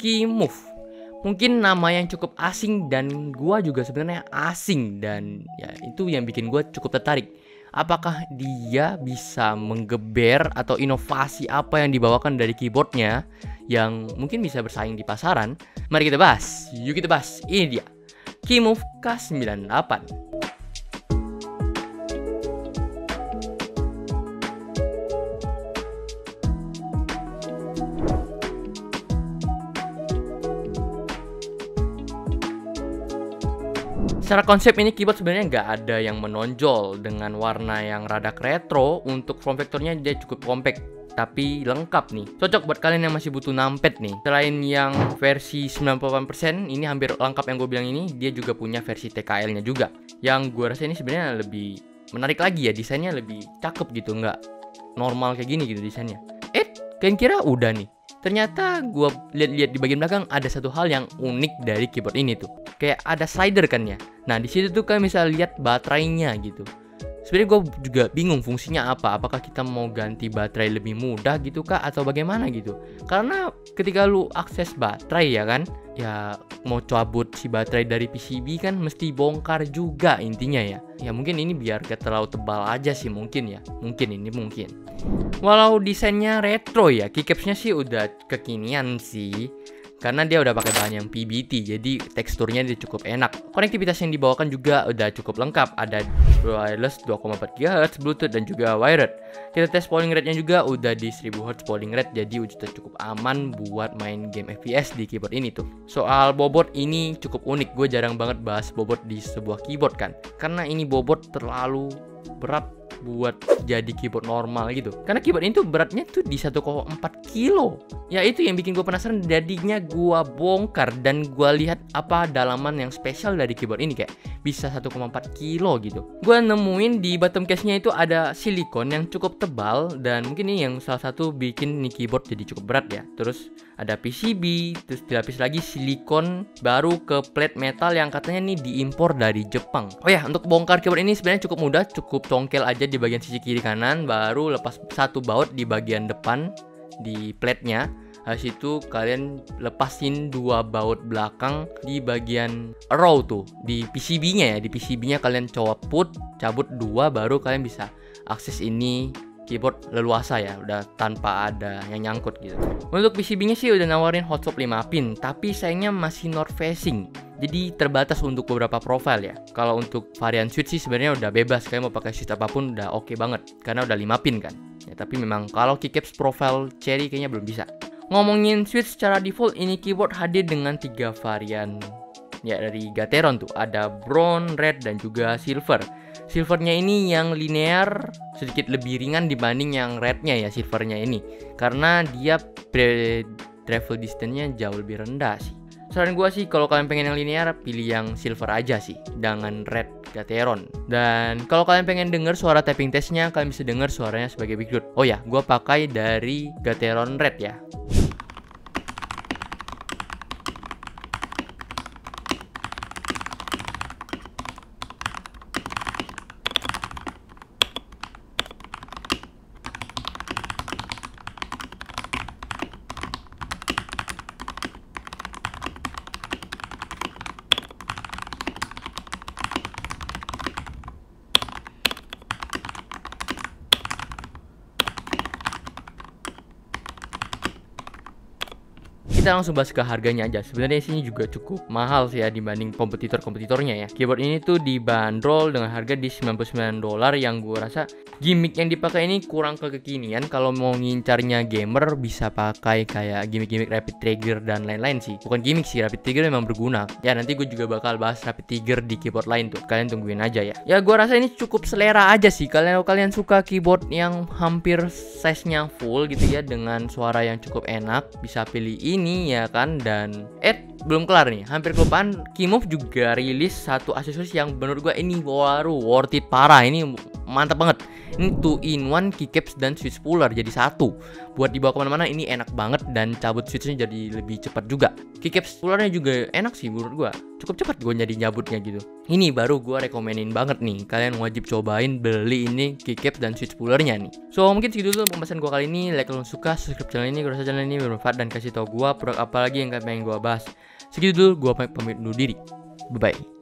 Keymove. Mungkin nama yang cukup asing dan gua juga sebenarnya asing, dan ya itu yang bikin gua cukup tertarik. Apakah dia bisa menggeber atau inovasi apa yang dibawakan dari keyboardnya yang mungkin bisa bersaing di pasaran? Mari kita bahas. Yuk kita bahas. Ini dia Keymove K98. Secara konsep ini keyboard sebenarnya nggak ada yang menonjol, dengan warna yang rada retro. Untuk form factornya dia cukup compact tapi lengkap nih. Cocok buat kalian yang masih butuh numpad nih. Selain yang versi 98%, ini hampir lengkap yang gue bilang ini, dia juga punya versi TKL-nya juga. Yang gue rasa ini sebenarnya lebih menarik lagi ya, desainnya lebih cakep gitu, nggak normal kayak gini gitu desainnya. Kalian kira udah nih? Ternyata gue lihat-lihat di bagian belakang ada satu hal yang unik dari keyboard ini tuh. Kayak ada slider kan ya. Nah di situ tuh kalian bisa lihat baterainya gitu. Sebenarnya gue juga bingung fungsinya apa. Apakah kita mau ganti baterai lebih mudah gitu kah, atau bagaimana gitu? Karena ketika lu akses baterai ya kan, ya mau cabut si baterai dari PCB kan mesti bongkar juga intinya ya. Ya mungkin ini biar gak terlalu tebal aja sih mungkin ya. Mungkin. Walau desainnya retro ya, keycapsnya sih udah kekinian sih. Karena dia udah pakai bahan yang PBT, jadi teksturnya dia cukup enak. Konektivitas yang dibawakan juga udah cukup lengkap. Ada wireless 2,4 GHz, Bluetooth, dan juga wired. Kita tes polling rate-nya juga udah di 1000 Hz polling rate, jadi udah cukup aman buat main game FPS di keyboard ini tuh. Soal bobot ini cukup unik, gue jarang banget bahas bobot di sebuah keyboard kan. Karena ini bobot terlalu berat buat jadi keyboard normal gitu. Karena keyboard ini tuh beratnya tuh di 1,4 kilo. Ya itu yang bikin gue penasaran, jadinya gue bongkar dan gue lihat apa dalaman yang spesial dari keyboard ini, kayak bisa 1,4 kilo gitu. Gue nemuin di bottom case-nya itu ada silikon yang cukup tebal, dan mungkin ini yang salah satu bikin nih keyboard jadi cukup berat ya. Terus ada PCB, terus dilapis lagi silikon baru ke plate metal yang katanya nih diimpor dari Jepang. Oh ya, untuk bongkar keyboard ini sebenarnya cukup mudah, cukup congkel aja di bagian sisi kiri kanan, baru lepas satu baut di bagian depan di plate-nya. Habis itu kalian lepasin dua baut belakang di bagian row tuh di PCB-nya ya. Di PCB-nya kalian cabut dua, baru kalian bisa akses ini keyboard leluasa ya, udah tanpa ada yang nyangkut gitu. Untuk PCB-nya sih udah nawarin hot swap 5 pin, tapi sayangnya masih north facing. Jadi terbatas untuk beberapa profile ya. Kalau untuk varian switch sih sebenarnya udah bebas, kalian mau pakai switch apapun udah oke banget karena udah 5 pin kan. Ya tapi memang kalau keycaps profile cherry kayaknya belum bisa. Ngomongin switch secara default, ini keyboard hadir dengan 3 varian ya dari Gateron tuh. Ada brown, red, dan juga silver. Silvernya ini yang linear sedikit lebih ringan dibanding yang rednya ya, silvernya ini. Karena dia travel distance-nya jauh lebih rendah sih. Saran gue sih kalau kalian pengen yang linear, pilih yang silver aja sih, dengan red Gateron. Dan kalau kalian pengen denger suara tapping testnya, kalian bisa denger suaranya sebagai Big Dude. Oh ya, gue pakai dari Gateron red ya. Kita langsung bahas ke harganya aja. Sebenarnya sini juga cukup mahal sih ya dibanding kompetitornya ya. Keyboard ini tuh dibanderol dengan harga di $99, yang gue rasa gimmick yang dipakai ini kurang kekinian. Kalau mau ngincarnya gamer bisa pakai kayak gimmick-gimmick rapid trigger dan lain-lain sih. Bukan gimmick sih, rapid trigger memang berguna. Ya nanti gue juga bakal bahas rapid trigger di keyboard lain tuh. Kalian tungguin aja ya. Ya gue rasa ini cukup selera aja sih. Kalau kalian suka keyboard yang hampir size-nya full gitu ya, dengan suara yang cukup enak, bisa pilih ini ya kan. Dan belum kelar nih, hampir kelupaan, Keymove juga rilis satu aksesoris yang menurut gue ini baru worth it parah. Ini mantap banget. Ini 2-in-1 keycaps dan switch puller jadi satu. Buat dibawa kemana-mana ini enak banget, dan cabut switchnya jadi lebih cepat juga. Keycaps pullernya juga enak sih menurut gua, cukup cepat gua jadi nyabutnya gitu. Ini baru gua rekomenin banget nih, kalian wajib cobain beli ini keycaps dan switch pullernya nih. So mungkin segitu dulu pembahasan gua kali ini. Like kalau suka, subscribe channel ini kalau channel ini bermanfaat, dan kasih tau gua produk apa lagi yang kalian pengen gua bahas. Segitu dulu, gua pamit undur diri. Bye bye.